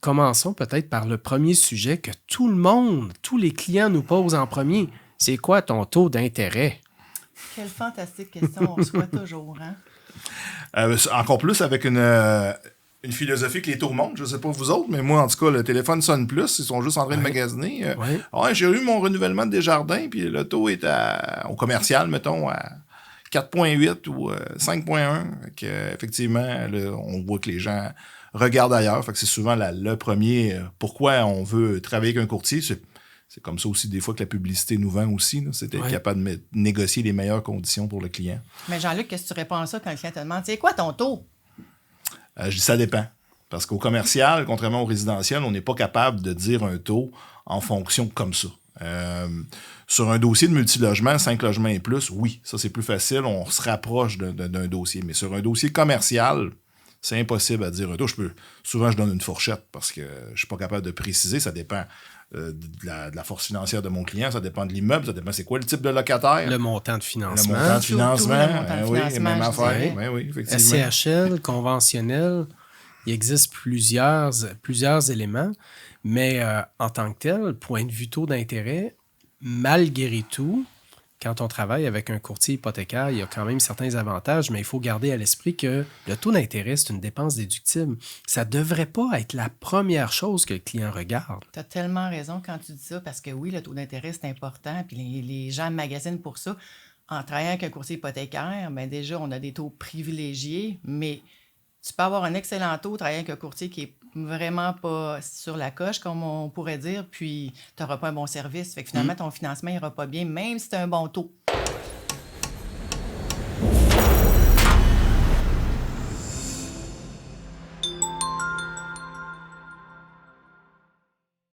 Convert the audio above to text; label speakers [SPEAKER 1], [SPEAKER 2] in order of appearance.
[SPEAKER 1] Commençons peut-être par le premier sujet que tout le monde, tous les clients nous posent en premier. C'est quoi ton taux d'intérêt?
[SPEAKER 2] Quelle fantastique question, on reçoit toujours, hein?
[SPEAKER 3] Encore plus avec une philosophie que les taux montent. Je sais pas vous autres, mais moi, en tout cas, le téléphone sonne plus. Ils sont juste en train de magasiner.
[SPEAKER 1] Ouais.
[SPEAKER 3] Ouais, j'ai eu mon renouvellement de Desjardins, puis le taux est au commercial, mettons, à 4,8 ou 5,1. Fait que, effectivement, là, on voit que les gens regardent ailleurs. Fait que c'est souvent le premier pourquoi on veut travailler avec un courtier. C'est comme ça aussi des fois que la publicité nous vend aussi. Là, c'est d'être capable de négocier les meilleures conditions pour le client.
[SPEAKER 2] Mais Jean-Luc, qu'est-ce que tu réponds à ça quand le client te demande, c'est quoi ton taux?
[SPEAKER 3] Je dis ça dépend. Parce qu'au commercial, contrairement au résidentiel, on n'est pas capable de dire un taux en fonction comme ça. Sur un dossier de multilogement, 5 logements et plus, oui, ça c'est plus facile, on se rapproche d'un dossier. Mais sur un dossier commercial, c'est impossible à dire un taux. Souvent, je donne une fourchette parce que je suis pas capable de préciser. Ça dépend de la force financière de mon client, ça dépend de l'immeuble, ça dépend c'est quoi le type de locataire.
[SPEAKER 1] Le montant de financement.
[SPEAKER 3] Le montant de financement,
[SPEAKER 2] le montant de
[SPEAKER 3] oui,
[SPEAKER 2] financement,
[SPEAKER 3] même
[SPEAKER 2] je
[SPEAKER 3] affaire.
[SPEAKER 2] dirais.
[SPEAKER 3] Ben oui, effectivement.
[SPEAKER 1] SCHL, conventionnel, il existe plusieurs éléments, mais en tant que tel, point de vue taux d'intérêt, malgré tout, quand on travaille avec un courtier hypothécaire, il y a quand même certains avantages, mais il faut garder à l'esprit que le taux d'intérêt, c'est une dépense déductible. Ça ne devrait pas être la première chose que le client regarde.
[SPEAKER 2] Tu as tellement raison quand tu dis ça, parce que oui, le taux d'intérêt, c'est important, puis les gens magasinent pour ça. En travaillant avec un courtier hypothécaire, bien déjà, on a des taux privilégiés, mais tu peux avoir un excellent taux, travailler avec un courtier qui est vraiment pas sur la coche, comme on pourrait dire, puis tu n'auras pas un bon service. Fait que finalement, ton financement n'ira pas bien, même si tu as un bon taux.